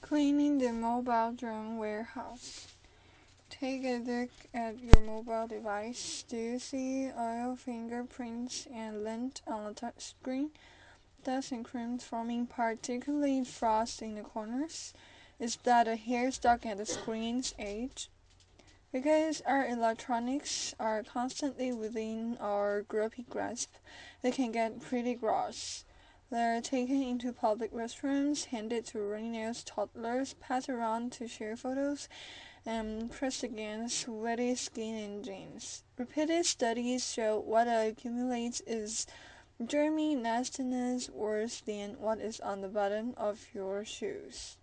Cleaning the mobile drone warehouse. Take a look at your mobile device. Do you see oil, fingerprints, and lint on the touchscreen? Dust and crumbs forming particularly frost in the corners? Is that a hair stuck at the screen's edge? Because our electronics are constantly within our gropey grasp, they can get pretty gross. They're taken into public restrooms, handed to runny-nosed toddlers, passed around to share photos, and pressed against sweaty skin and jeans. Repeated studies show what accumulates is germy nastiness worse than what is on the bottom of your shoes.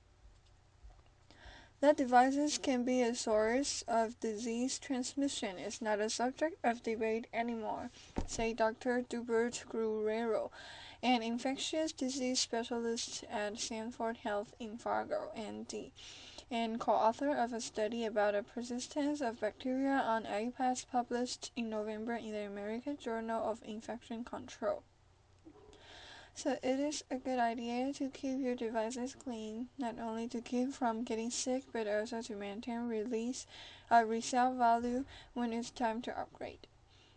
That devices can be a source of disease transmission is not a subject of debate anymore, said Dr. Dubert Guerrero, an infectious disease specialist at Stanford Health in Fargo, ND, and co-author of a study about the persistence of bacteria on iPads published in November in the American Journal of Infection Control. So it is a good idea to keep your devices clean, not only to keep from getting sick, but also to maintain resale value when it's time to upgrade.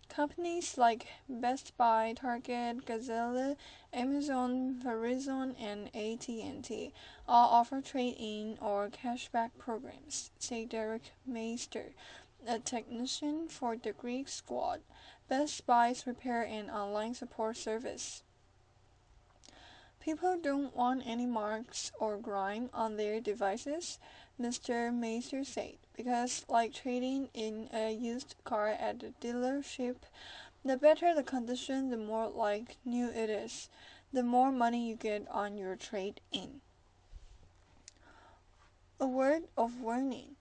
Companies like Best Buy, Target, Gazelle, Amazon, Verizon, and AT&T all offer trade-in or cashback programs, said Derek Meister, a technician for the Greek Squad, Best Buy's repair and online support service. People don't want any marks or grime on their devices, Mr. Meister said, because like trading in a used car at the dealership, the better the condition, the more like new it is, the more money you get on your trade-in. A word of warning.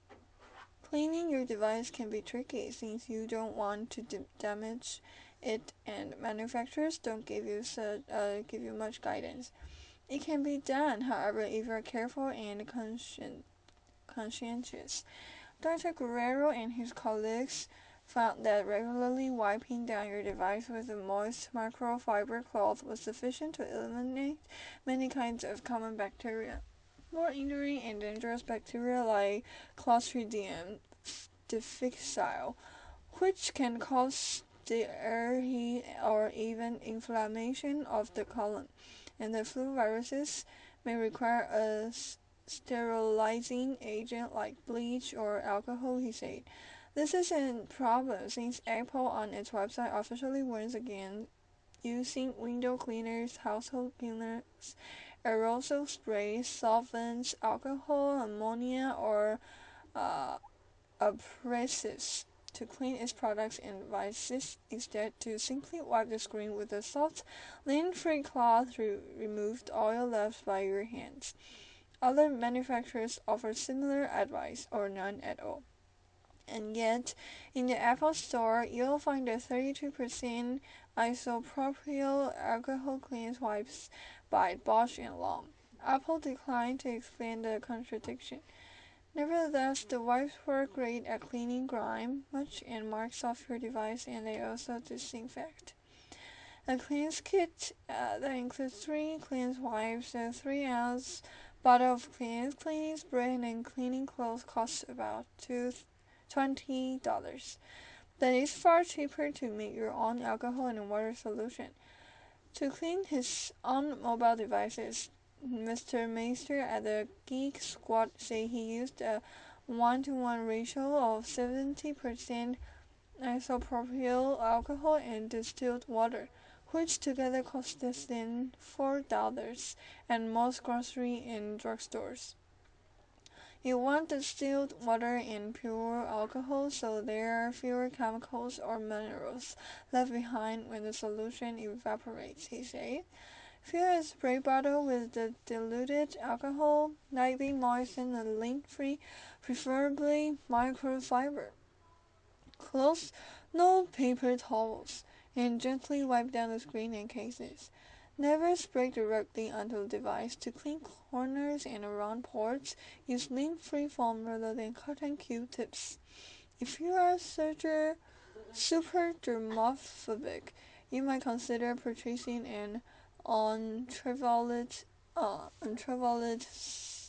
Cleaning your device can be tricky since you don't want to damage it and manufacturers don't give you much guidance. It can be done, however, if you're careful and conscientious. Dr. Guerrero and his colleagues found that regularly wiping down your device with a moist microfiber cloth was sufficient to eliminate many kinds of common bacteria. More enduring and dangerous bacteria like Clostridium difficile, which can cause diarrhea or even inflammation of the colon, and the flu viruses may require a sterilizing agent like bleach or alcohol, he said. This is a problem since Apple on its website officially warns against using window cleaners, household cleaners, aerosol sprays, solvents, alcohol, ammonia, or abrasives to clean its products and devices. Instead, to simply wipe the screen with a soft, lint-free cloth to remove the oil left by your hands. Other manufacturers offer similar advice or none at all. And yet, in the Apple Store, you'll find the 32% isopropyl alcohol cleans wipes by Bosch and Lomb. Apple declined to explain the contradiction. Nevertheless, the wipes work great at cleaning grime, much and marks off your device, and they also disinfect. A cleanse kit that includes 3 cleanse wipes, a 3-ounce bottle of cleaning spray, and cleaning clothes costs about $20. That is far cheaper to make your own alcohol and water solution. To clean his own mobile devices, Mr. Meister at the Geek Squad said he used a 1-to-1 ratio of 70% isopropyl alcohol and distilled water, which together cost less than $4 at most grocery and drugstores. You want distilled water and pure alcohol so there are fewer chemicals or minerals left behind when the solution evaporates, he said. Fill a spray bottle with the diluted alcohol, lightly moisten and lint-free, preferably microfiber cloths, no paper towels, and gently wipe down the screen and cases. Never spray directly onto the device. To clean corners and around ports, use lint-free foam rather than cotton Q-tips. If you are super germophobic, you might consider purchasing an ultraviolet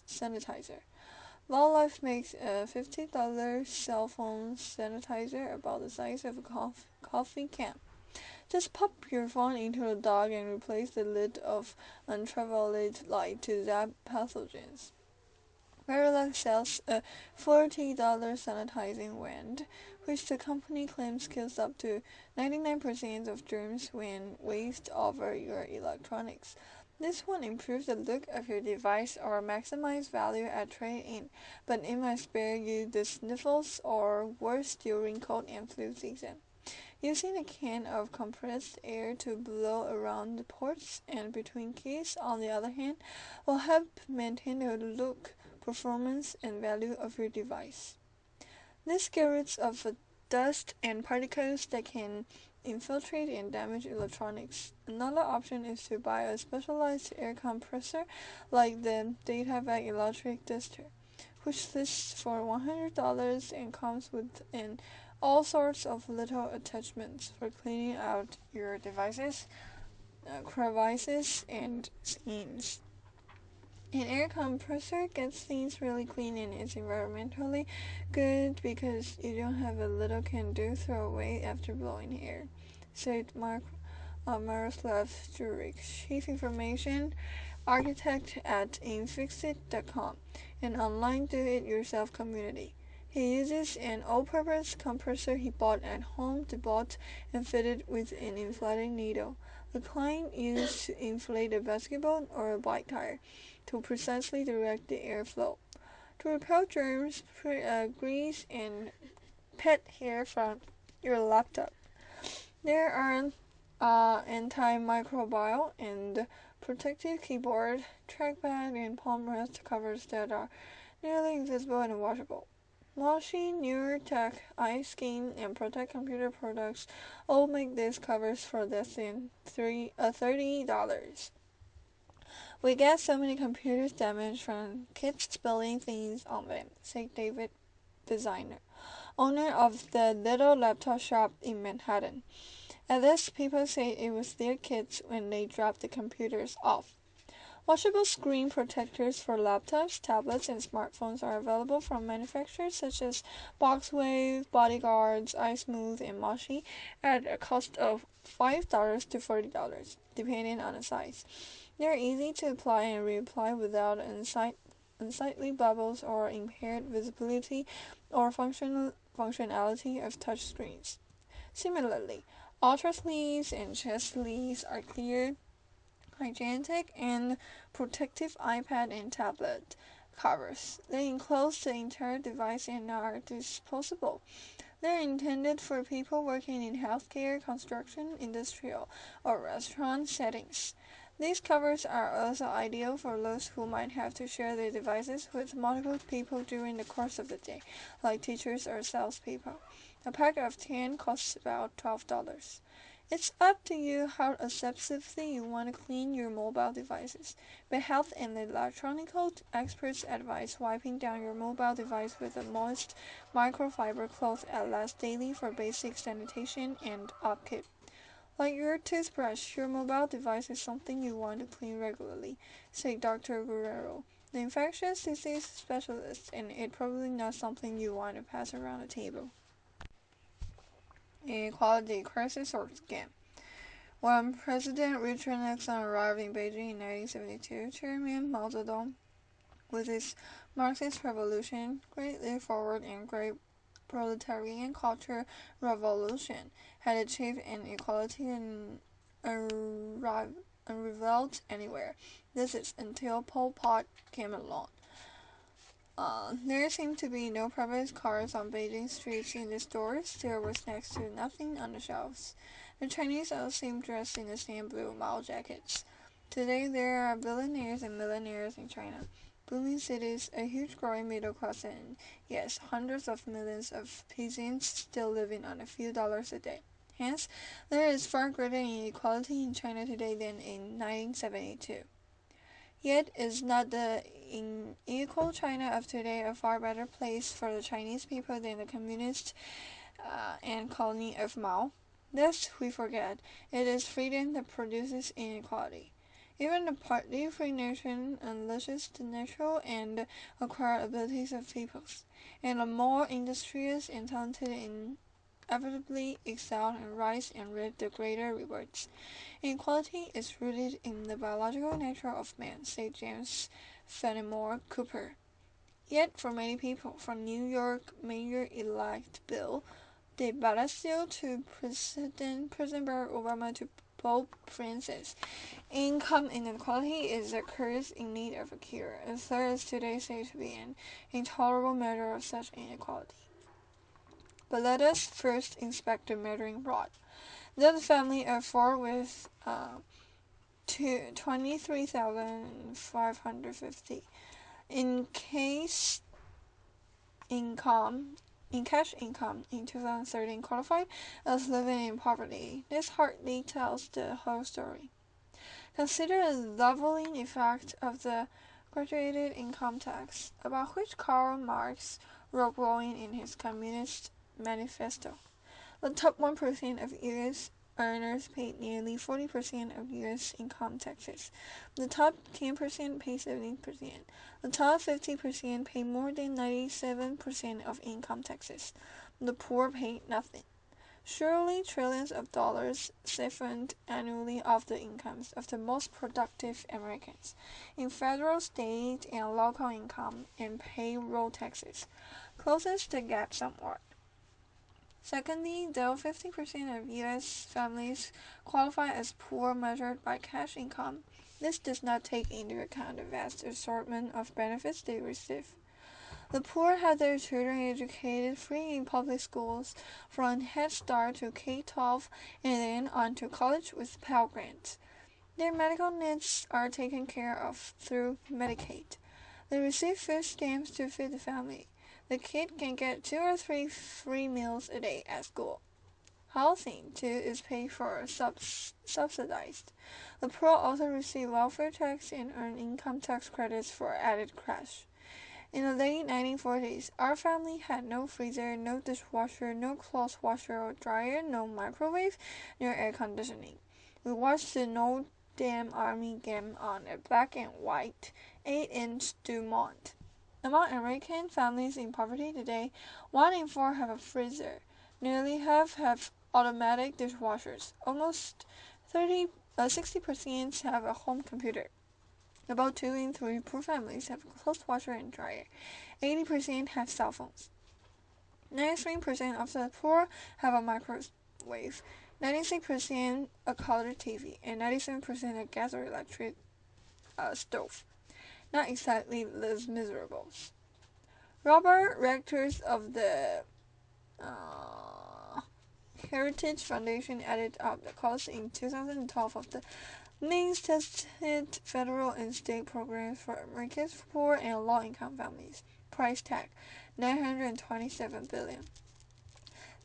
sanitizer. Wildlife makes a $50 cell phone sanitizer about the size of a coffee can. Just pop your phone into the dog and replace the lid of ultraviolet light to zap pathogens. Verilux sells a $40 sanitizing wand, which the company claims kills up to 99% of germs when waved over your electronics. This won't improve the look of your device or maximize value at trade-in, but it might spare you the sniffles or worse during cold and flu season. Using a can of compressed air to blow around the ports and between keys, on the other hand, will help maintain the look, performance, and value of your device. This gets rid of the dust and particles that can infiltrate and damage electronics. Another option is to buy a specialized air compressor like the DataVac electric duster, which lists for $100 and comes with all sorts of little attachments for cleaning out your devices, crevices, and seams. An air compressor gets things really clean and is environmentally good because you don't have a little can-do throwaway after blowing air, said Miroslav Jurek, Chief Information Architect at Infixit.com, an online do-it-yourself community. He uses an all-purpose compressor he bought at home to bought and fitted with an inflating needle. The kind used to inflate a basketball or a bike tire to precisely direct the airflow. To repel germs, grease, and pet hair from your laptop, there are antimicrobial and protective keyboard, trackpad, and palm rest covers that are nearly invisible and washable. Moshi, Newer Tech, iSkin, and Protect Computer products all make these covers for less than $30. We get so many computers damaged from kids spilling things on them, said David, designer, owner of the little laptop shop in Manhattan. At least people say it was their kids when they dropped the computers off. Washable screen protectors for laptops, tablets, and smartphones are available from manufacturers such as Boxwave, Bodyguards, iSmooth, and Moshi at a cost of $5 to $40, depending on the size. They're easy to apply and reapply without unsightly bubbles or impaired visibility or functionality of touchscreens. Similarly, ultra sleeves and chest sleeves are clear, hygienic, and protective iPad and tablet covers. They enclose the entire device and are disposable. They're intended for people working in healthcare, construction, industrial, or restaurant settings. These covers are also ideal for those who might have to share their devices with multiple people during the course of the day, like teachers or salespeople. A pack of 10 costs about $12. It's up to you how obsessively you want to clean your mobile devices, but health and electronical experts advise wiping down your mobile device with a moist microfiber cloth at least daily for basic sanitation and upkeep. Like your toothbrush, your mobile device is something you want to clean regularly, said Dr. Guerrero, the infectious disease specialist, and it's probably not something you want to pass around the table. Inequality crisis or scam. When President Richard Nixon arrived in Beijing in 1972, Chairman Mao Zedong, with his Marxist revolution, Great Leap Forward, and Great Proletarian Culture Revolution, had achieved inequality unrivaled anywhere. This is until Pol Pot came along. There seemed to be no private cars on Beijing streets. In the stores, there was next to nothing on the shelves. The Chinese all seemed dressed in the same blue Mao jackets. Today, there are billionaires and millionaires in China, booming cities, a huge growing middle class, and yes, hundreds of millions of peasants still living on a few dollars a day. Hence, there is far greater inequality in China today than in 1972. Yet, is not the unequal China of today a far better place for the Chinese people than the communist and colony of Mao? Lest we forget, it is freedom that produces inequality. Even the partly free nation unleashes the natural and acquired abilities of peoples, and the more industrious and talented inevitably excel and rise and reap the greater rewards. Inequality is rooted in the biological nature of man, said James Fenimore Cooper. Yet, for many people, from New York Mayor-elect Bill de Blasio to President Barack Obama to Pope Francis, income inequality is a curse in need of a cure, as there is today said to be an intolerable measure of such inequality. But let us first inspect the measuring rod. Let a family of four with 23,550 in cash income in 2013 qualified as living in poverty. This hardly tells the whole story. Consider the leveling effect of the graduated income tax, about which Karl Marx wrote glowing in his Communist Manifesto. The top 1% of U.S. earners paid nearly 40% of U.S. income taxes. The top 10% paid 70%. The top 50% paid more than 97% of income taxes. The poor paid nothing. Surely trillions of dollars siphoned annually off the incomes of the most productive Americans in federal, state, and local income and payroll taxes closes the gap somewhat. Secondly, though 50% of U.S. families qualify as poor measured by cash income, this does not take into account the vast assortment of benefits they receive. The poor have their children educated free in public schools, from Head Start to K-12, and then on to college with Pell Grants. Their medical needs are taken care of through Medicaid. They receive food stamps to feed the family. The kid can get 2 or 3 free meals a day at school. Housing, too, is paid for subsidized. The poor also receive welfare tax and earn income tax credits for added cash. In the late 1940s, our family had no freezer, no dishwasher, no clothes washer or dryer, no microwave, no air conditioning. We watched the No Damn Army game on a black and white 8-inch Dumont. Among American families in poverty today, 1 in 4 have a freezer. Nearly half have automatic dishwashers. Almost 60% have a home computer. About 2 in 3 poor families have a clothes washer and dryer. 80% have cell phones. 93% of the poor have a microwave. 96% a color TV, and 97% a gas or electric stove. Not exactly Les Miserables. Robert Rectors of the Heritage Foundation added up the cost in 2012 of the means-tested federal and state programs for America's poor and low-income families. Price tag: $927 billion.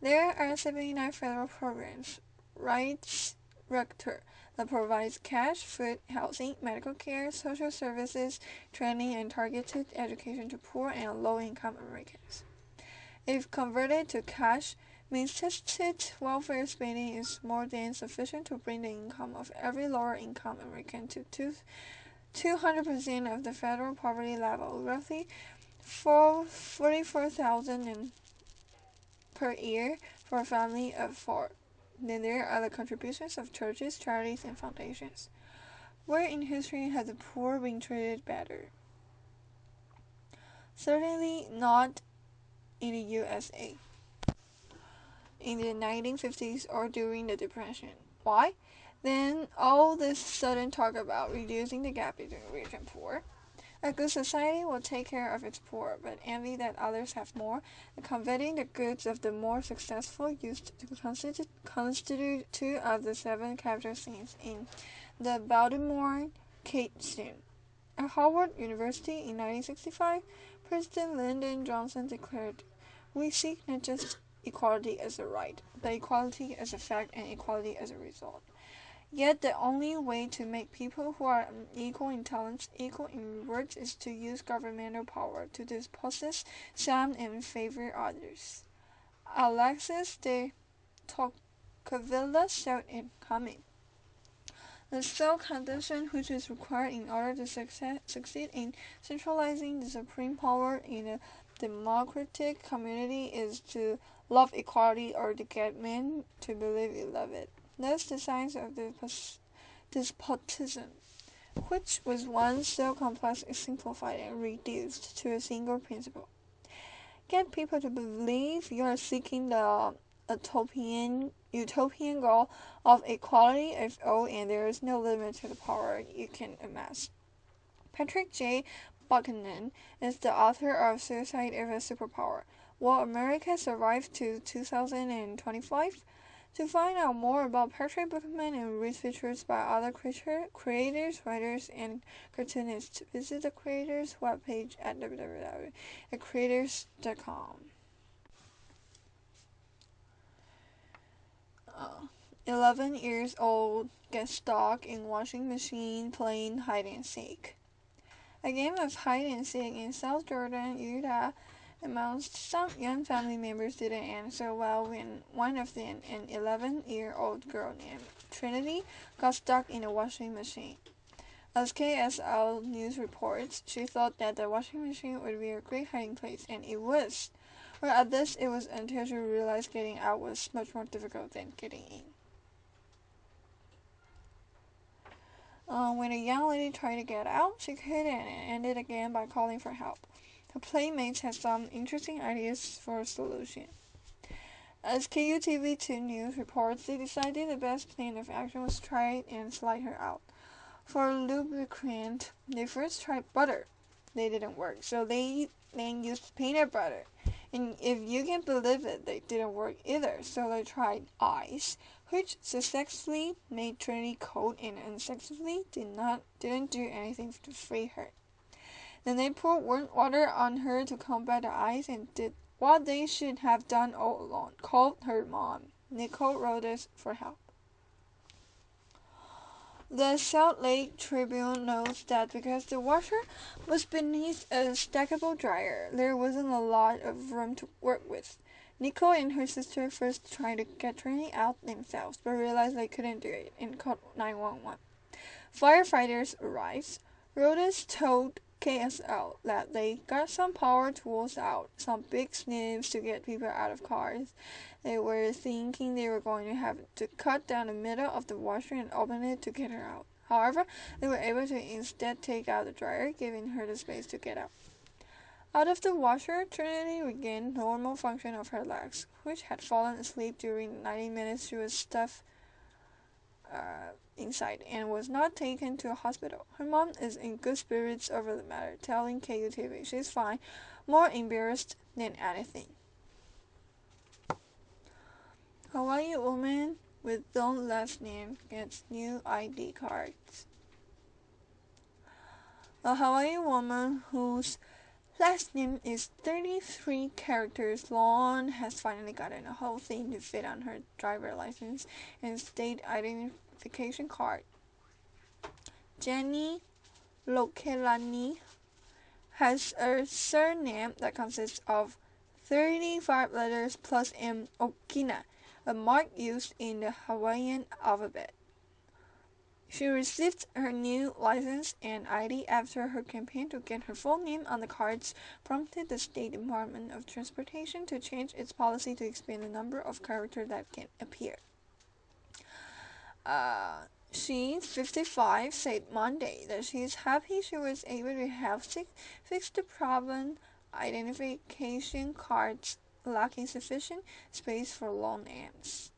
There are 79 federal programs, writes Rector, that provides cash, food, housing, medical care, social services, training, and targeted education to poor and low-income Americans. If converted to cash, means-tested welfare spending is more than sufficient to bring the income of every lower-income American to 200% of the federal poverty level, roughly $44,000 per year for a family of 4. Then there are the contributions of churches, charities, and foundations. Where in history has the poor been treated better? Certainly not in the USA. In the 1950s or during the Depression. Why? Then all this sudden talk about reducing the gap between rich and poor. A good society will take care of its poor, but envy that others have more, and coveting the goods of the more successful used to constitute 2 of the 7 capital scenes in the Baltimore Keystone. At Harvard University in 1965, President Lyndon Johnson declared, "We seek not just equality as a right, but equality as a fact and equality as a result." Yet the only way to make people who are equal in talents equal in rewards is to use governmental power to dispossess some and favor others. Alexis de Tocqueville showed it coming. The sole condition which is required in order to succeed in centralizing the supreme power in a democratic community is to love equality or to get men to believe you love it. Thus the science of despotism, which was once so complex, is simplified and reduced to a single principle. Get people to believe you are seeking the utopian goal of equality of all, and there is no limit to the power you can amass. Patrick J. Buchanan is the author of Suicide of a Superpower. Will America survive to 2025? To find out more about Patrick Buchanan and read features by other creators, writers, and cartoonists, visit the creators' webpage at www.thecreators.com. 11 years old gets stuck in washing machine playing hide and seek. A game of hide and seek in South Jordan, Utah, amongst some young family members didn't end so well when one of them, an 11-year-old girl named Trinity, got stuck in a washing machine. As KSL News reports, she thought that the washing machine would be a great hiding place, and it was. Or at least it was until she realized getting out was much more difficult than getting in. When a young lady tried to get out, she couldn't and ended again by calling for help. Her playmates had some interesting ideas for a solution. As KUTV2 News reports, they decided the best plan of action was to try and slide her out. For lubricant, they first tried butter. They didn't work, so they then used peanut butter. And if you can believe it, they didn't work either, so they tried ice, which successfully made Trinity cold and unsuccessfully didn't do anything to free her. Then they poured warm water on her to combat the ice and did what they should have done all along, called her mom, Nicole Rhodes, for help. The Salt Lake Tribune notes that because the washer was beneath a stackable dryer, there wasn't a lot of room to work with. Nicole and her sister first tried to get Trinity out themselves, but realized they couldn't do it and called 911. Firefighters arrived. Rhodes told KSL that they got some power tools out, some big snips to get people out of cars. They were thinking they were going to have to cut down the middle of the washer and open it to get her out. However, they were able to instead take out the dryer, giving her the space to get out. Out of the washer, Trinity regained normal function of her legs, which had fallen asleep during the 90 minutes she was stuffed inside and was not taken to a hospital. Her mom is in good spirits over the matter, telling KUTV she's fine, more embarrassed than anything. Hawaii woman with Don last name gets new ID cards. A Hawaii woman whose last name is 33 characters long has finally gotten a whole thing to fit on her driver license and state identification card. Jenny Lokelani has a surname that consists of 35 letters plus an okina, a mark used in the Hawaiian alphabet. She received her new license and ID after her campaign to get her full name on the cards prompted the State Department of Transportation to change its policy to expand the number of characters that can appear. She, 55, said Monday that she is happy she was able to help fix the problem identification cards lacking sufficient space for long names.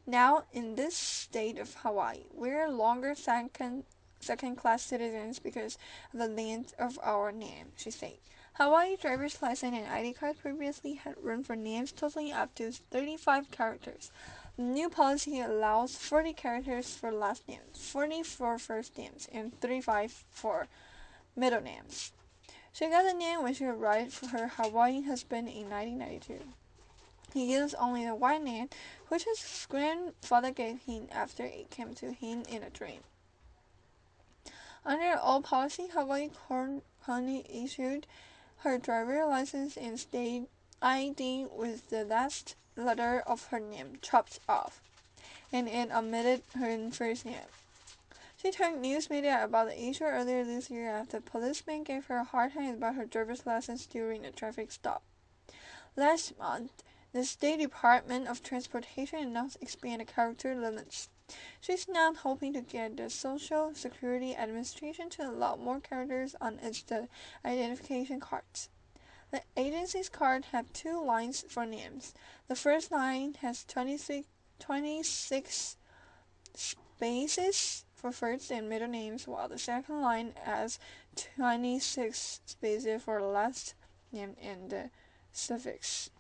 Now, in this state of Hawaii, we're longer second-class citizens because of the length of our name, she said. Hawaii driver's license and ID cards previously had room for names totaling up to 35 characters. The new policy allows 40 characters for last names, 40 for first names, and 35 for middle names. She got the name when she arrived for her Hawaiian husband in 1992. He used only the white name, which his grandfather gave him after it came to him in a dream. Under the old policy, Hawaii County issued her driver's license and state ID with the last letter of her name chopped off. and it omitted her first name. She told news media about the issue earlier this year after policemen gave her a hard time about her driver's license during a traffic stop. Last month, the State Department of Transportation announced expanded character limits. She's now hoping to get the Social Security Administration to allow more characters on its identification cards. The agency's card have 2 lines for names. The first line has 26 spaces for first and middle names, while the second line has 26 spaces for last name and the suffix.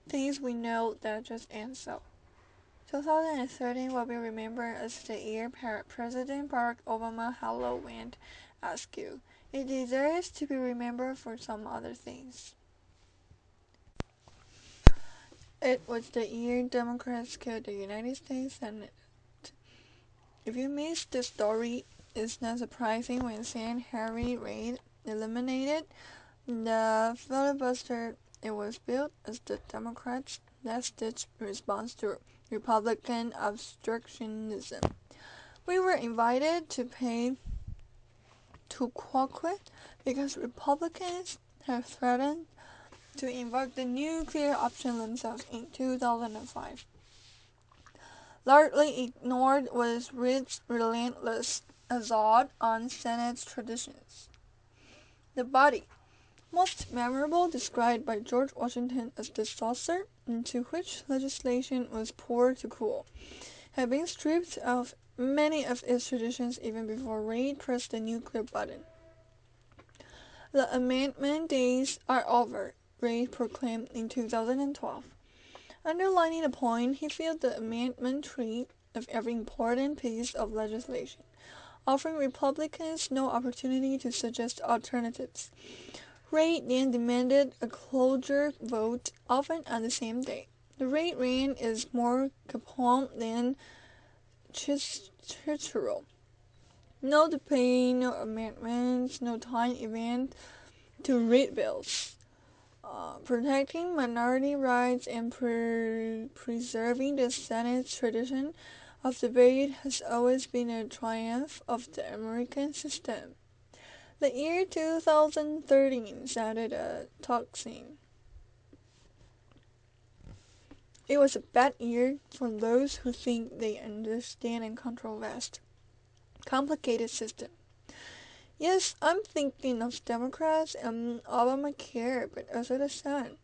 Things we know that just end so. 2013 will be remembered as the year President Barack Obama hello went askew. It deserves to be remembered for some other things. It was the year Democrats killed the United States Senate. If you missed the story, it's not surprising when Senate Harry Reid eliminated the filibuster. It was built as the Democrats' last-ditch response to Republican obstructionism. We were invited to pay to quit because Republicans have threatened to invoke the nuclear option themselves in 2005. Largely ignored was Reid's relentless assault on Senate's traditions. The body, most memorable, described by George Washington as the saucer into which legislation was poured to cool, had been stripped of many of its traditions even before Reid pressed the nuclear button. The amendment days are over, Reid proclaimed in 2012. Underlining the point, he filled the amendment tree of every important piece of legislation, offering Republicans no opportunity to suggest alternatives. Reid then demanded a cloture vote, often on the same day. The Reid reign is more capone than Cicero. No debate, no amendments, no time event to read bills. Protecting minority rights and preserving the Senate's tradition of debate has always been a triumph of the American system. The year 2013 sounded a toxin. It was a bad year for those who think they understand and control vast, complicated system. Yes, I'm thinking of Democrats and Obamacare, but also the sun.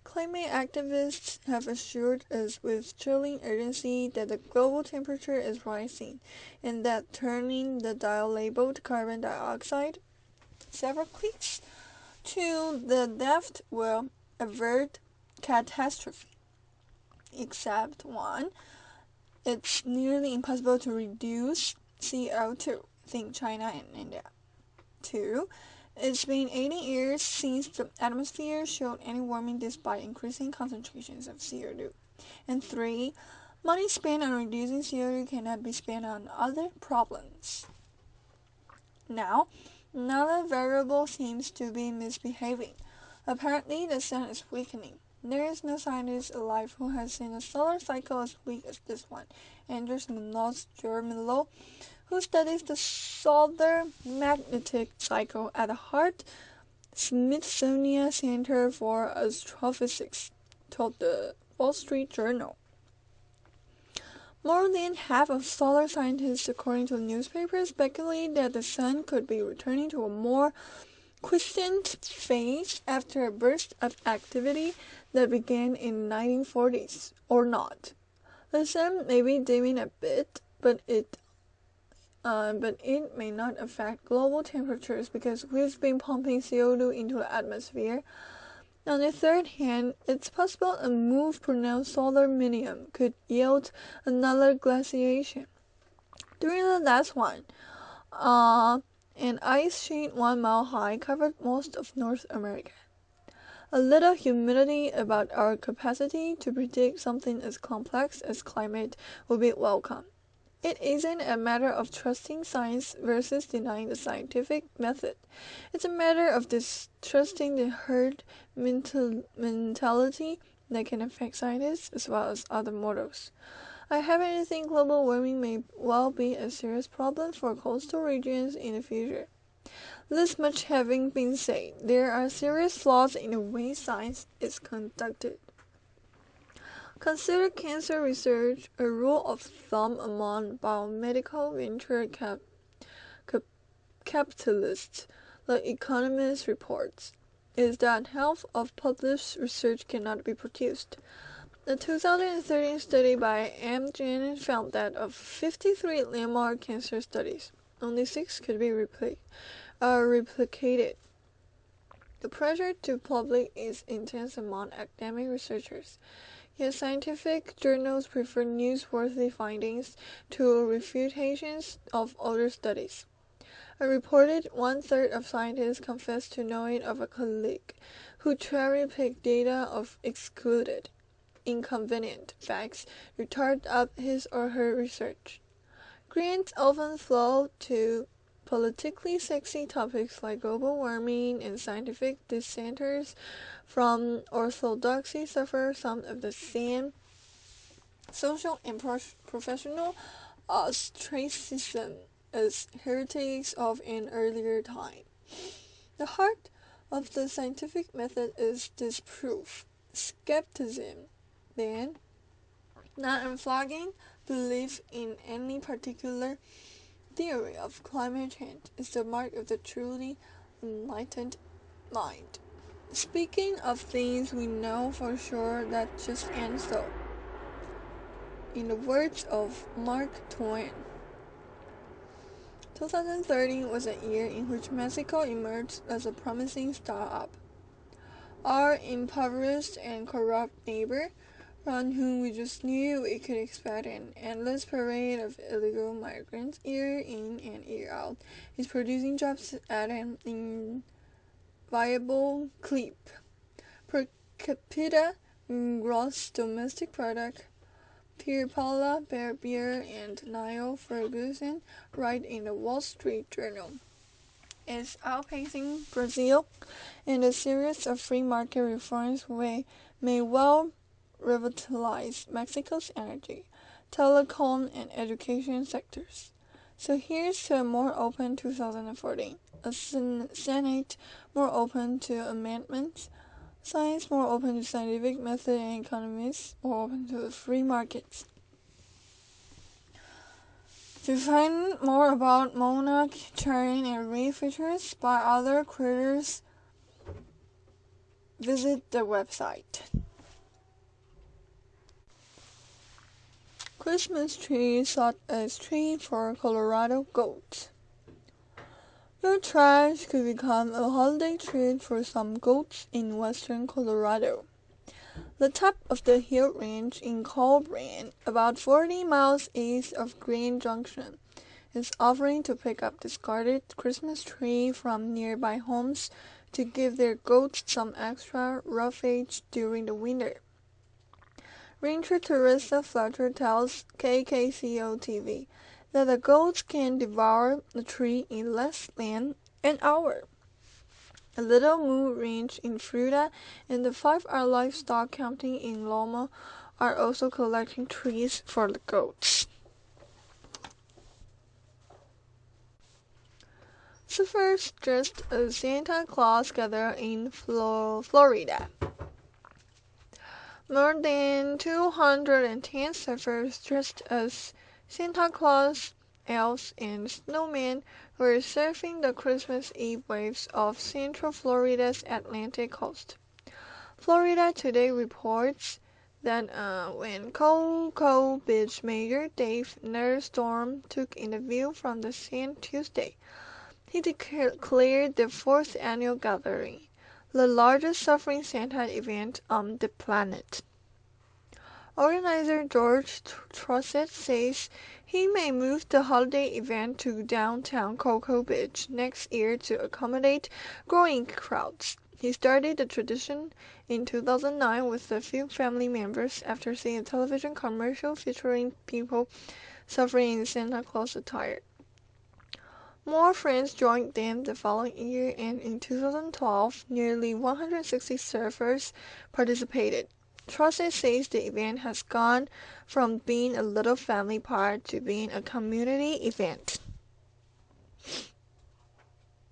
Climate activists have assured us with chilling urgency that the global temperature is rising, and that turning the dial labeled carbon dioxide several clicks to the left will avert catastrophe. Except one, it's nearly impossible to reduce CO2. Think China and India. 2. It's been 80 years since the atmosphere showed any warming despite increasing concentrations of CO2. And 3. Money spent on reducing CO2 cannot be spent on other problems. Now, another variable seems to be misbehaving. Apparently, the sun is weakening. There is no scientist alive who has seen a solar cycle as weak as this one. Anders Germilo, who studies the solar magnetic cycle at the Hart-Smithsonian Center for Astrophysics, told the Wall Street Journal. More than half of solar scientists, according to the newspaper, speculate that the sun could be returning to a more quiescent phase after a burst of activity that began in the 1940s, or not. The sun may be dimming a bit, but it may not affect global temperatures because we've been pumping CO2 into the atmosphere. On the third hand, it's possible a more pronounced solar minimum could yield another glaciation. During the last one, an ice sheet 1 mile high covered most of North America. A little humility about our capacity to predict something as complex as climate would be welcome. It isn't a matter of trusting science versus denying the scientific method. It's a matter of distrusting the herd mentality that can affect scientists as well as other mortals. I happen to think global warming may well be a serious problem for coastal regions in the future. This much having been said, there are serious flaws in the way science is conducted. Consider cancer research. A rule of thumb among biomedical venture capitalists, The Economist reports, is that half of published research cannot be produced. A 2013 study by Amgen found that of 53 landmark cancer studies, only 6 could be replicated. The pressure to publish is intense among academic researchers, yet scientific journals prefer newsworthy findings to refutations of older studies. A reported one-third of scientists confessed to knowing of a colleague who cherry-picked data of excluded, inconvenient facts to tart up his or her research. Grants often flow to politically sexy topics like global warming, and scientific dissenters from orthodoxy suffer some of the same social and professional ostracism as heretics of an earlier time. The heart of the scientific method is disproof, skepticism, then, not unflagging belief in any particular theory of climate change is the mark of the truly enlightened mind. Speaking of things we know for sure that just ain't so. In the words of Mark Twain, 2013 was a year in which Mexico emerged as a promising startup. Our impoverished and corrupt neighbor, from whom we just knew we could expect an endless parade of illegal migrants year in and year out, is producing jobs at an enviable clip. Per capita gross domestic product, Pierre Paula Barbier and Niall Ferguson write in the Wall Street Journal, is outpacing Brazil, and a series of free market reforms may well revitalize Mexico's energy, telecom, and education sectors. So here's to a more open 2014, a Senate more open to amendments, science more open to scientific method, and economists more open to the free markets. To find more about monarch, terrain, and reef features by other critters, visit the website. Christmas tree sought as tree for Colorado goats. Your trash could become a holiday treat for some goats in western Colorado. The top of the hill range in Colburn, about 40 miles east of Green Junction, is offering to pick up discarded Christmas tree from nearby homes to give their goats some extra roughage during the winter. Ranger Teresa Fletcher tells KKCO-TV that the goats can devour the tree in less than an hour. A Little Moon Ranch in Florida and the 5R Livestock County in Loma are also collecting trees for the goats. Surfers dressed as Santa Claus gather in Florida. More than 210 surfers dressed as Santa Claus, elves, and snowmen were surfing the Christmas Eve waves of Central Florida's Atlantic coast. Florida Today reports that when Cocoa Beach Mayor Dave Nerdstrom took in the view from the sand Tuesday, he declared the 4th annual gathering the largest suffering Santa event on the planet. Organizer George Trossett says he may move the holiday event to downtown Cocoa Beach next year to accommodate growing crowds. He started the tradition in 2009 with a few family members after seeing a television commercial featuring people suffering in Santa Claus attire. More friends joined them the following year, and in 2012, nearly 160 surfers participated. Trusted says the event has gone from being a little family party to being a community event.